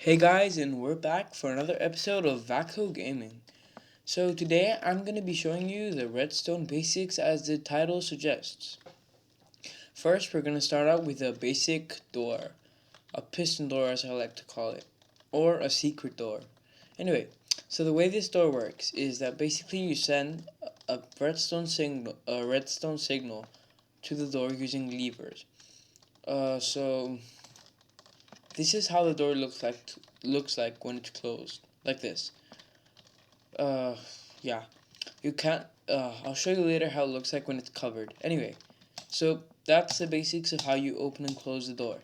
Hey guys, and we're back for another episode of V.A.C.O Gaming. So today I'm going to be showing you the redstone basics as the title suggests. First, we're going to start out with a basic door, a piston door as I like to call it, or a secret door. Anyway, so the way this door works is that basically you send a redstone signal to the door using levers. So this is how the door looks like when it's closed, like this. Uh, yeah, you can't. I'll show you later how it looks like when it's covered. Anyway, so that's the basics of how you open and close the door.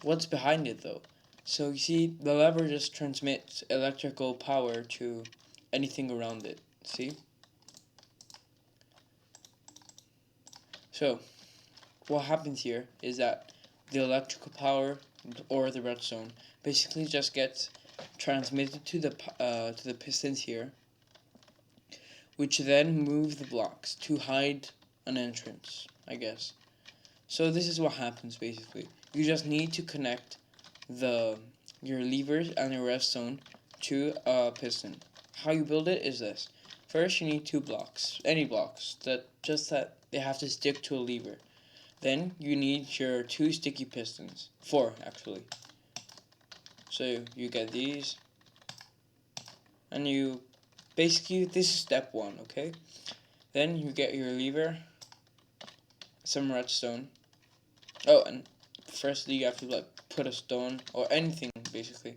What's behind it though? So you see, the lever just transmits electrical power to anything around it. See? So what happens here is that the electrical power or the redstone basically just gets transmitted to the pistons here, which then move the blocks to hide an entrance, I guess. So this is what happens basically. You just need to connect your levers and your redstone to a piston. How you build it is this. First you need two blocks, any blocks, that they have to stick to a lever. Then you need your two sticky pistons. Four actually. So you get these, and you basically, this is step one, okay? Then you get your lever, some redstone. Oh, and firstly you have to put a stone or anything basically,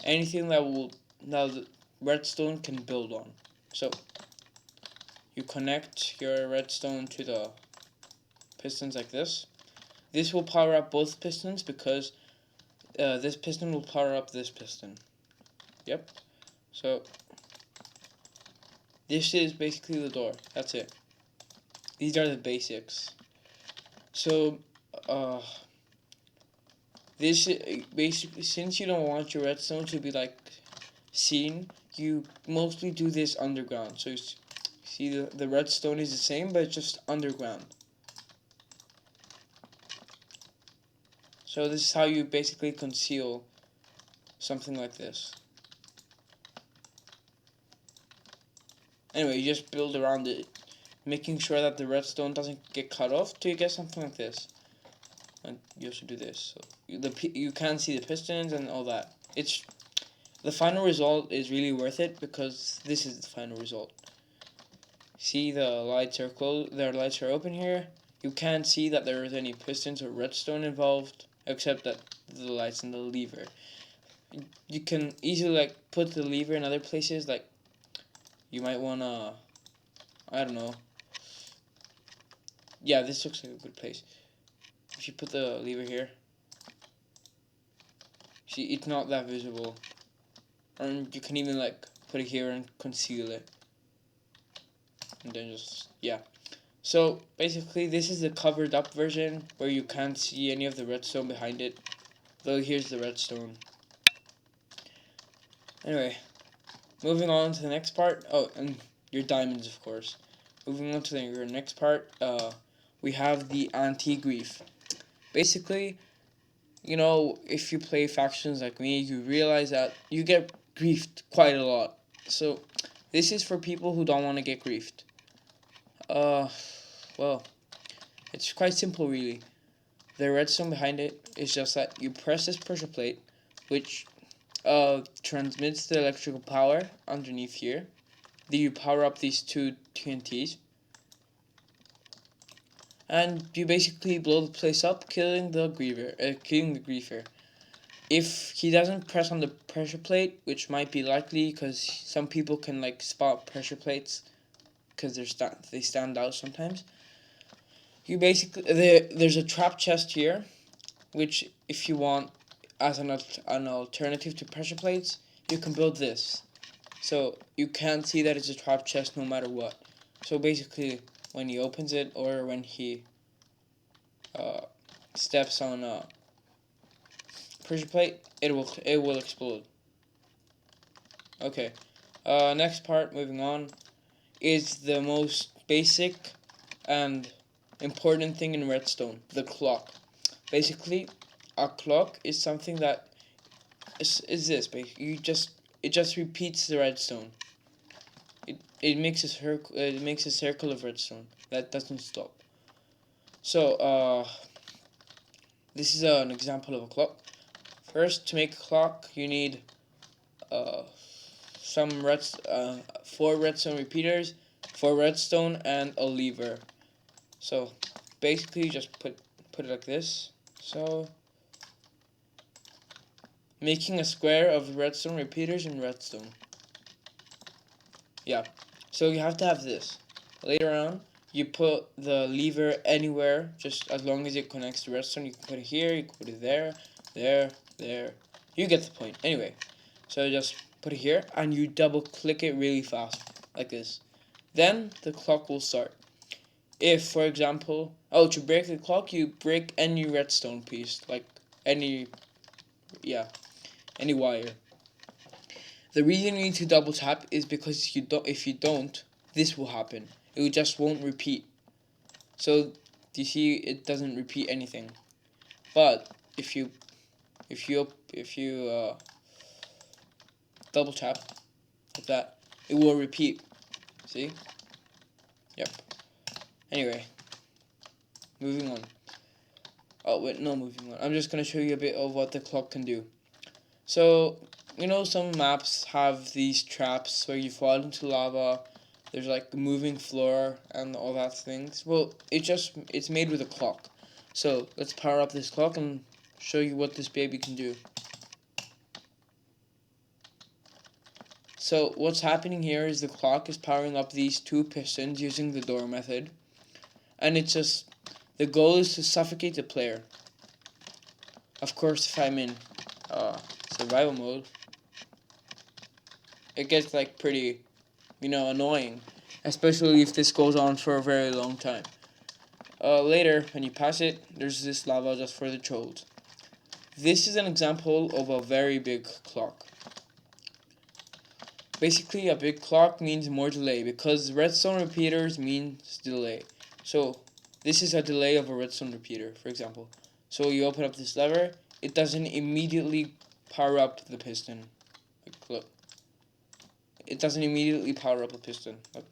anything that the redstone can build on. So you connect your redstone to the pistons like this. This will power up both pistons because this piston will power up this piston. Yep. So this is basically the door. That's it. These are the basics. So this basically, since you don't want your redstone to be seen, you mostly do this underground. So you see the redstone is the same, but it's just underground. So this is how you basically conceal something like this. Anyway, you just build around it, making sure that the redstone doesn't get cut off till you get something like this. And you also do this. So you can see the pistons and all that. The final result is really worth it because this is the final result. See, the lights are closed. Their lights are open here. You can't see that there is any pistons or redstone involved, except that the lights and the lever. You can easily put the lever in other places. Like you might wanna, I don't know. Yeah, this looks like a good place. If you put the lever here, see, it's not that visible. And you can even put it here and conceal it. And then just, yeah. So basically this is the covered up version where you can't see any of the redstone behind it. Though here's the redstone. Anyway, moving on to the next part. Oh, and your diamonds, of course. Moving on to your next part, we have the anti-grief. Basically, if you play factions like me, you realize that you get griefed quite a lot. So this is for people who don't want to get griefed. Well, it's quite simple really. The redstone behind it is just that you press this pressure plate, which transmits the electrical power underneath here. Then you power up these two TNTs, and you basically blow the place up, killing the griefer. If he doesn't press on the pressure plate, which might be likely because some people can spot pressure plates because they stand out sometimes. You basically there's a trap chest here, which if you want as an alternative to pressure plates, you can build this. So you can't see that it's a trap chest no matter what. So basically, when he opens it or when he steps on a pressure plate, it will explode. Okay. Next part, moving on, is the most basic and important thing in redstone, the clock. Basically, a clock is something that is this, basically. It just repeats the redstone. It makes a circle of redstone that doesn't stop. So this is an example of a clock. First, to make a clock, you need four redstone repeaters, 4 redstone, and a lever. So basically, just put it like this. So making a square of redstone repeaters and redstone. Yeah. So you have to have this. Later on, you put the lever anywhere, just as long as it connects to redstone. You can put it here, you can put it there, there. You get the point. Anyway, so just put it here, and you double click it really fast, like this. Then the clock will start. If, for example, to break the clock, you break any redstone piece, like any wire. The reason you need to double tap is because if you don't, this will happen. It just won't repeat. So, do you see, it doesn't repeat anything. But if you double tap like that, it will repeat. See? Yep. Anyway, moving on. Oh wait, no, moving on. I'm just gonna show you a bit of what the clock can do. So, some maps have these traps where you fall into lava. There's like a moving floor and all that things. Well, it's made with a clock. So let's power up this clock and show you what this baby can do. So what's happening here is the clock is powering up these 2 pistons using the door method. And the goal is to suffocate the player. Of course, if I'm in survival mode, it gets like pretty, annoying. Especially if this goes on for a very long time. Later, when you pass it, there's this lava just for the trolls. This is an example of a very big clock. Basically, a big clock means more delay because redstone repeaters means delay. So, this is a delay of a redstone repeater, for example. So, you open up this lever, it doesn't immediately power up the piston. Look. It doesn't immediately power up a piston. Look.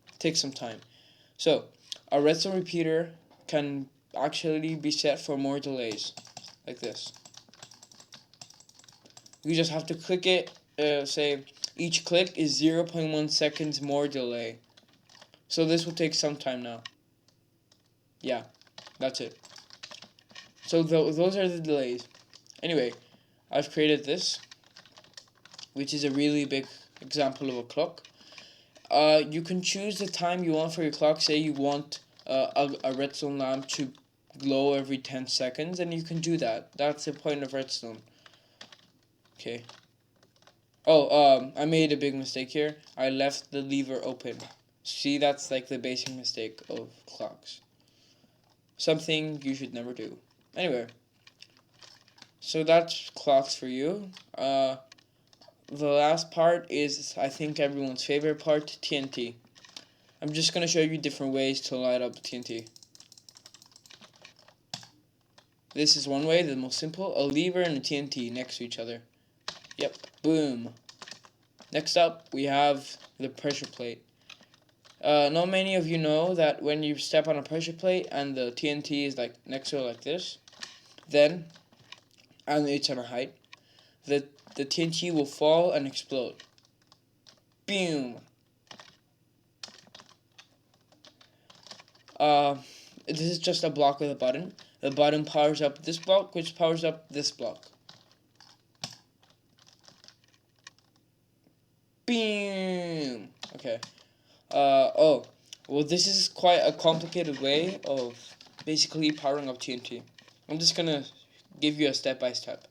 It takes some time. So, a redstone repeater can actually be set for more delays, like this. You just have to click it, say each click is 0.1 seconds more delay. So this will take some time now. Yeah, that's it. So those are the delays. Anyway, I've created this, which is a really big example of a clock. You can choose the time you want for your clock. Say you want a redstone lamp to glow every 10 seconds, and you can do that. That's the point of redstone. Okay. Oh, I made a big mistake here. I left the lever open. See, that's like the basic mistake of clocks. Something you should never do. Anyway, so that's clocks for you. The last part is, I think, everyone's favorite part, TNT. I'm just going to show you different ways to light up TNT. This is one way, the most simple, a lever and a TNT next to each other. Yep, boom. Next up, we have the pressure plate. Not many of you know that when you step on a pressure plate and the TNT is like next to it like this, then, and it's on a height, the TNT will fall and explode. Boom! This is just a block with a button. The button powers up this block, which powers up this block. Boom! Okay. Well, this is quite a complicated way of basically powering up TNT. I'm just gonna give you a step-by-step.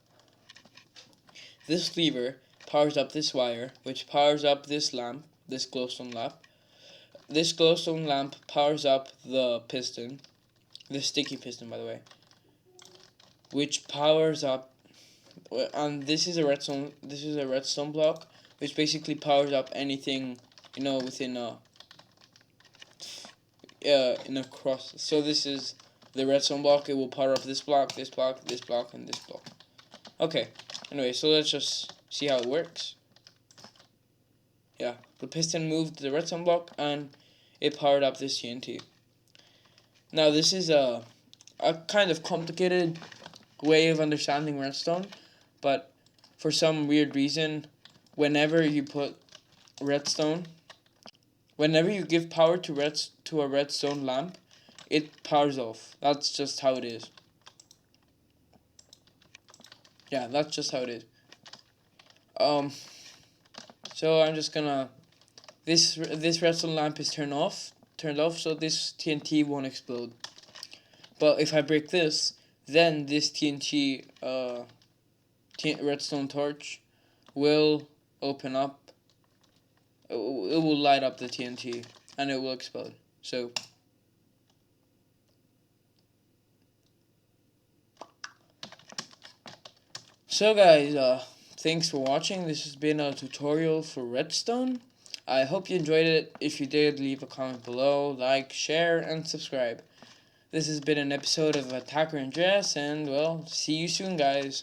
This lever powers up this wire, which powers up this lamp, this glowstone lamp. This glowstone lamp powers up the piston, the sticky piston, by the way, which powers up, and this is a redstone block, which basically powers up anything, within in a cross. So this is the redstone block. It will power up this block, this block, this block, and this block. Okay, Anyway, so let's just see how it works. Yeah, the piston moved the redstone block and it powered up this TNT. Now this is a kind of complicated way of understanding redstone, but for some weird reason, whenever you put redstone, whenever you give power to a redstone lamp, it powers off. That's just how it is. Yeah, that's just how it is. So I'm just gonna this redstone lamp is turned off, so this TNT won't explode. But if I break this, then this TNT redstone torch will open up. It will light up the TNT and it will explode. So guys, thanks for watching. This has been a tutorial for redstone. I hope you enjoyed it. If you did, leave a comment below, like, share, and subscribe. This has been an episode of ATTACKERANDREAS, and well, see you soon, guys.